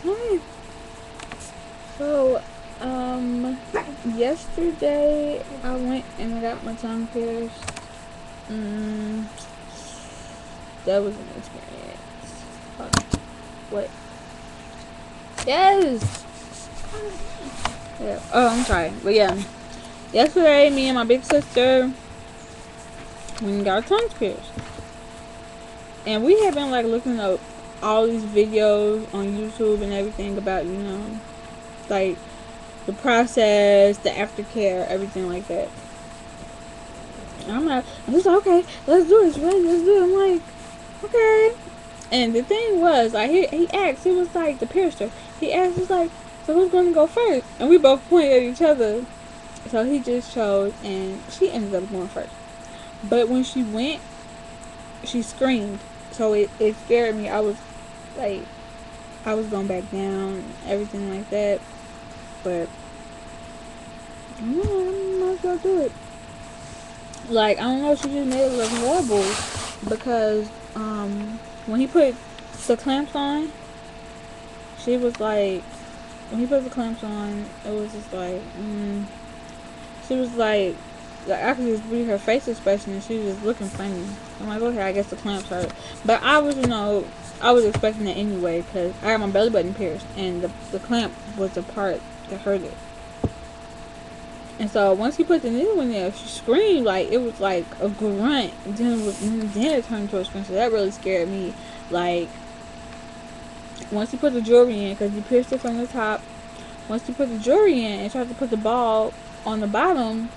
Hi. So, yesterday I went and I got my tongue pierced. Mm, that was an experience. Hold on. What? Yes. Yeah. Oh, I'm sorry, but yeah. Yesterday, me and my big sister we got our tongues pierced, and we have been like looking up all these videos on YouTube and everything about like the process, the aftercare, everything like that. I'm just like, okay, let's do this, right? Let's do it. I'm like, okay. And the thing was, like, he asked, he was like, the piercer, he asked, he's like, so who's going to go first? And we both pointed at each other. So he just chose, and she ended up going first. But when she went, she screamed. So it scared me. I was like, I was going back down, everything like that. But, no, I might as well do it. Like, I don't know, she just made it look horrible because when he put the clamps on, she was like, when he put the clamps on, it was just like, she was like I could just read her face expression and she was just looking funny. I'm like, okay, I guess the clamps hurt, but I was, I was expecting it anyway because I got my belly button pierced and the clamp was the part that hurt it. And so once he put the needle in there, she screamed like it was like a grunt. Then it turned into a scream. So that really scared me. Like once he put the jewelry in, because he pierced it from the top. Once he put the jewelry in and tried to put the ball on the bottom,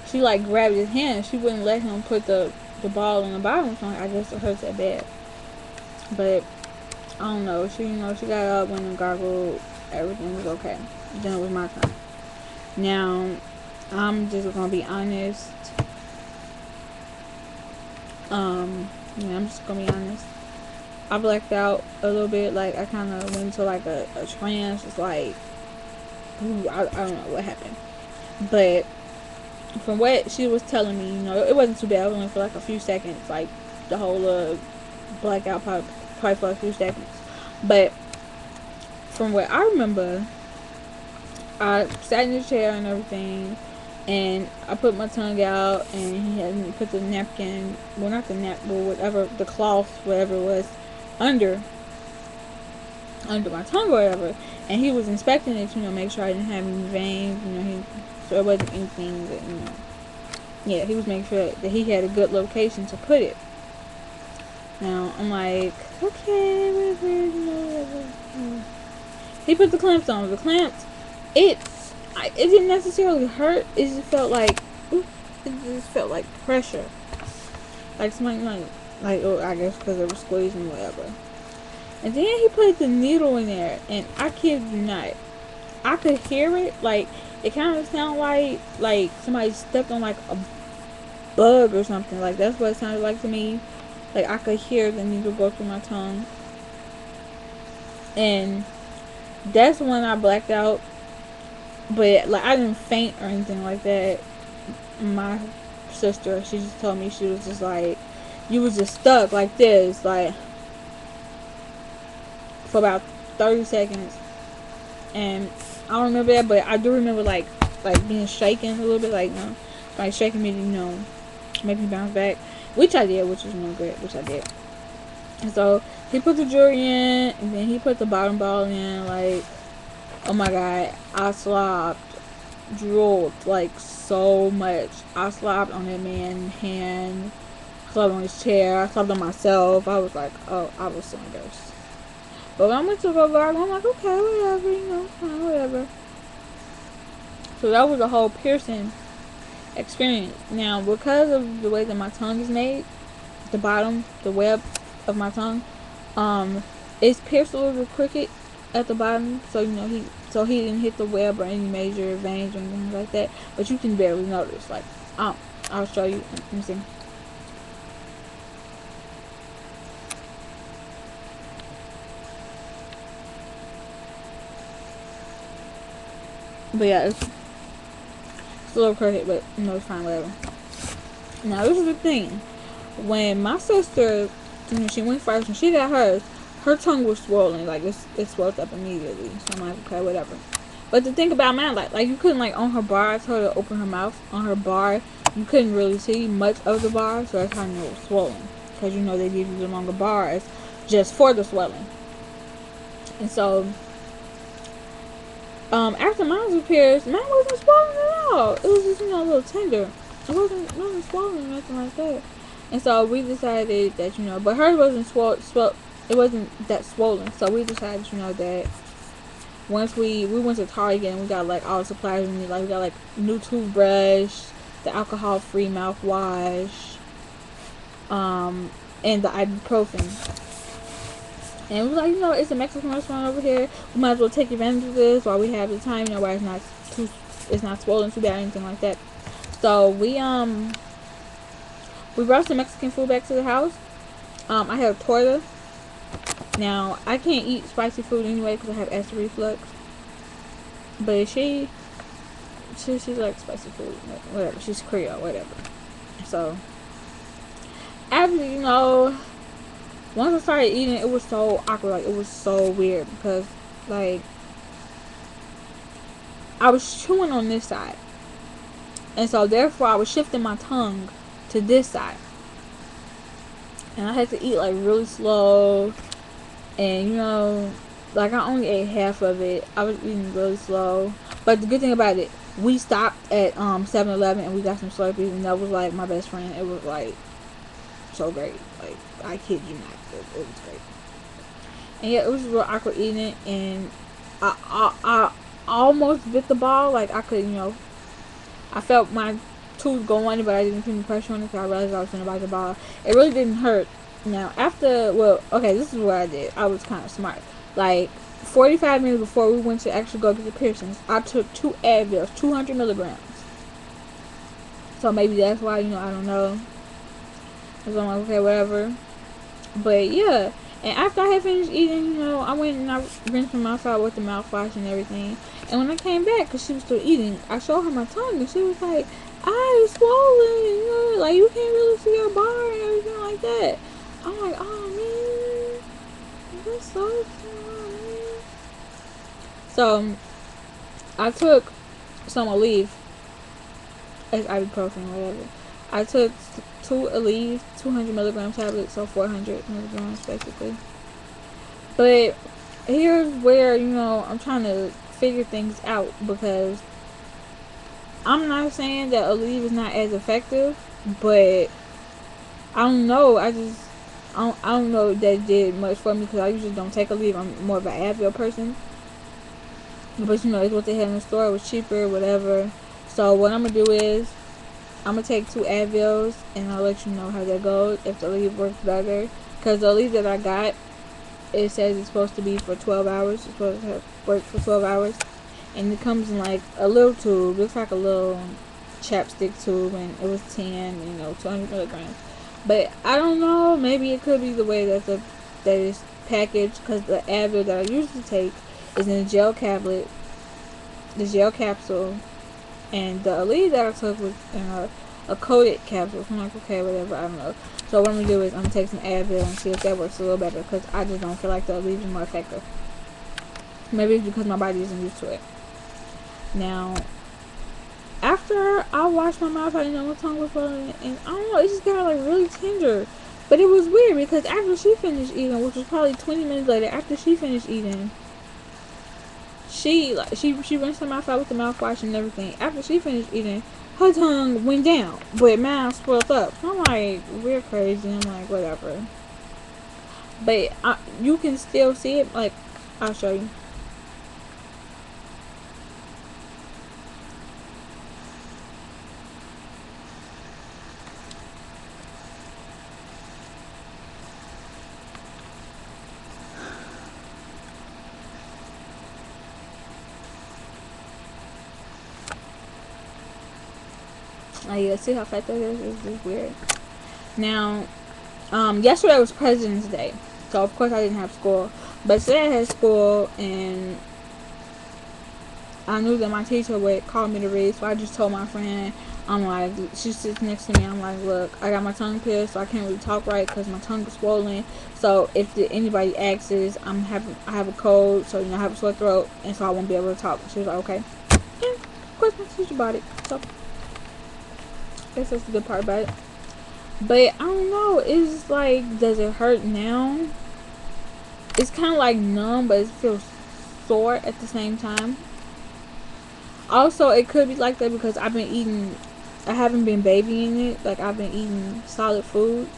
she like grabbed his hand. She wouldn't let him put the ball on the bottom. So I guess it hurts that bad. But I don't know. She got up, went and gargled. Everything was okay. Then it was my turn. Now I'm just gonna be honest. I'm just gonna be honest. I blacked out a little bit. Like I kind of went into like a trance. It's like, ooh, I don't know what happened, but from what she was telling me, it wasn't too bad. It was only for like a few seconds. Like the whole blackout probably for a few seconds. But from what I remember, I sat in the chair and everything, and I put my tongue out, and he had put the napkin, well, not the napkin, whatever, the cloth, whatever it was, under my tongue or whatever, and he was inspecting it, make sure I didn't have any veins, so it wasn't anything that, yeah, he was making sure that he had a good location to put it. Now, I'm like, okay, whatever. He put the clamps on. The clamps, it didn't necessarily hurt. It just felt like, it just felt like pressure. Like somebody, oh, I guess because it was squeezing, whatever. And then he put the needle in there, and I kid you not, I could hear it. Like, it kind of sounded like somebody stepped on, like, a bug or something. Like, that's what it sounded like to me. Like, I could hear the needle go through my tongue. And that's when I blacked out. But, like, I didn't faint or anything like that. My sister, she just told me, she was just like, you was just stuck like this, like, for about 30 seconds. And I don't remember that, but I do remember, like being shaken a little bit, like shaking me to, make me bounce back. Which I did, which was good, which I did. And so, he put the jewelry in, and then he put the bottom ball in, like, oh my god, I slobbed, drooled, like, so much. I slobbed on that man's hand, slobbed on his chair, I slobbed on myself. I was like, oh, I was so embarrassed. But when I went to go gargle, I'm like, okay, whatever, fine, whatever. So that was a whole piercing experience. Now, because of the way that my tongue is made, the bottom, the web of my tongue, it's pierced a little crooked at the bottom, so he didn't hit the web or any major veins or anything like that. But you can barely notice. Like, I'll show you. Let me see. But yeah, it's a little crooked, but it's fine, whatever. Now this is the thing. When my sister, she went first, when she got hers, her tongue was swollen, like it swelled up immediately. So I'm like, okay, whatever. But the thing about mine, like you couldn't, like, on her bar, I told her to open her mouth. On her bar, you couldn't really see much of the bar, so that's how I knew it was swollen. Because, you know, they give you the longer bars just for the swelling. And so, after mine was pierced, mine wasn't swollen at all. It was just, you know, a little tender. It wasn't swollen or nothing like that. And so we decided that, you know, but hers wasn't it wasn't that swollen. So we decided, you know, that once we went to Target and we got, like, all the supplies we need. Like, we got, like, new toothbrush, the alcohol-free mouthwash, and the ibuprofen. And we were like, you know, it's a Mexican restaurant over here. We might as well take advantage of this while we have the time, you know, while it's not swollen too bad or anything like that. So we brought some Mexican food back to the house. I have torta. Now, I can't eat spicy food anyway because I have acid reflux. But she likes spicy food. Whatever. She's Creole, whatever. So, after, you know, once I started eating, it was so awkward. Like, it was so weird because, like, I was chewing on this side. And so, therefore, I was shifting my tongue to this side. And I had to eat, like, really slow. And, you know, like, I only ate half of it. I was eating really slow. But the good thing about it, we stopped at 7-Eleven and we got some Slurpees. And that was, like, my best friend. It was, like, so great. Like, I kid you not. It was great. And, yeah, it was real awkward eating it. And I almost bit the ball. Like, I could, you know, I felt my tooth going, but I didn't put any pressure on it because I realized I was going to bite the ball. It really didn't hurt. Now, okay, this is what I did. I was kind of smart. Like, 45 minutes before we went to actually go get the piercings, I took 2 Advils, 200 milligrams. So maybe that's why, you know, I don't know. So I'm like, okay, whatever. But, yeah. And after I had finished eating, you know, I went and I rinsed my mouth out with the mouthwash and everything. And when I came back, because she was still eating, I showed her my tongue, and she was like, it's swollen, you know, like, you can't really see your bar and everything like that. I'm like, oh, man, that's so funny. So, I took some Aleve, as ibuprofen, whatever. I took 2 Aleve, 200 milligram tablets, so 400 milligrams, basically. But, here's where, you know, I'm trying to figure things out, because I'm not saying that Aleve is not as effective, but I don't know, I don't know if that did much for me because I usually don't take Aleve. I'm more of an Advil person. But, you know, it's what they had in the store. It was cheaper, whatever. So, what I'm going to do is, I'm going to take 2 Advils, and I'll let you know how that goes, if the Aleve works better. Because the Aleve that I got, it says it's supposed to be for 12 hours. It's supposed to work for 12 hours. And it comes in, like, a little tube. Looks like a little chapstick tube, and it was 10, you know, 200 milligrams. But I don't know, maybe it could be the way that it's packaged, because the Advil that I usually take is in a gel tablet, the gel capsule, and the Aleve that I took was in a coated capsule. So I'm like, okay, whatever, I don't know. So what I'm going to do is I'm going to take some Advil and see if that works a little better, because I just don't feel like the Aleve is more effective. Maybe it's because my body isn't used to it. Now, after I washed my mouth, I didn't know my tongue was swollen, and I don't know, it just got, like, really tender. But it was weird because after she finished eating, which was probably 20 minutes later, after she finished eating, she rinsed her mouth out with the mouthwash and everything. After she finished eating, her tongue went down, but mine swelled up. So I'm like, we're crazy. I'm like, whatever. But you can still see it. Like, I'll show you. Yeah, see how fat that is? It's just weird. Now, yesterday was President's Day, so of course I didn't have school. But today I had school, and I knew that my teacher would call me to read, so I just told my friend, I'm like, she sits next to me. I'm like, look, I got my tongue pierced, so I can't really talk right because my tongue is swollen. So if anybody asks, I have a cold, so I have a sore throat, and so I won't be able to talk. She was like, okay. And of course, my sister bought it. So I guess that's the good part about it. But I don't know. It's like, does it hurt now? It's kind of like numb, but it feels sore at the same time. Also, it could be like that because I haven't been babying it. Like, I've been eating solid food.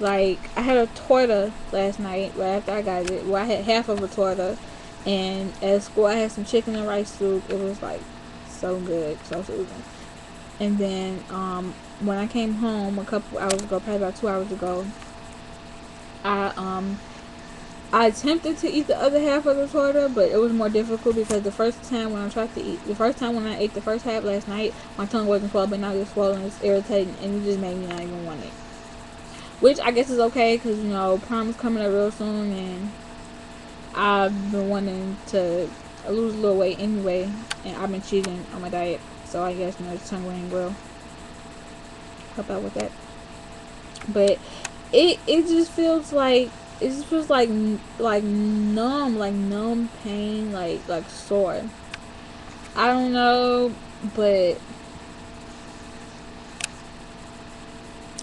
Like, I had a torta last night right after I got it. Well, I had half of a torta. And at school, I had some chicken and rice soup. It was, like, so good. So soothing. And then, when I came home a couple hours ago, probably about 2 hours ago, I attempted to eat the other half of the torta, but it was more difficult because the first time when I ate the first half last night, my tongue wasn't swollen, but now it's swollen, it's irritating, and it just made me not even want it. Which I guess is okay, because, prom is coming up real soon, and I've been wanting to lose a little weight anyway, and I've been cheating on my diet, so I guess, the tongue ring will help out with that. But it just feels like, numb pain, like sore. I don't know, but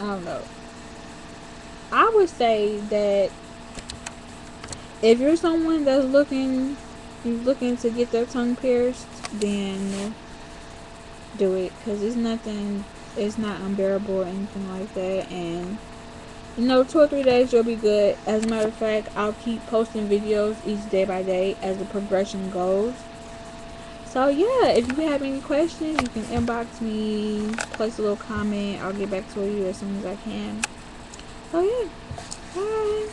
I don't know. I would say that if you're someone that's looking to get their tongue pierced, then do it, because it's not unbearable or anything like that. And 2 or 3 days you'll be good. As a matter of fact, I'll keep posting videos each day by day as the progression goes. So yeah, if you have any questions, you can inbox me, place a little comment. I'll get back to you as soon as I can. So yeah, bye.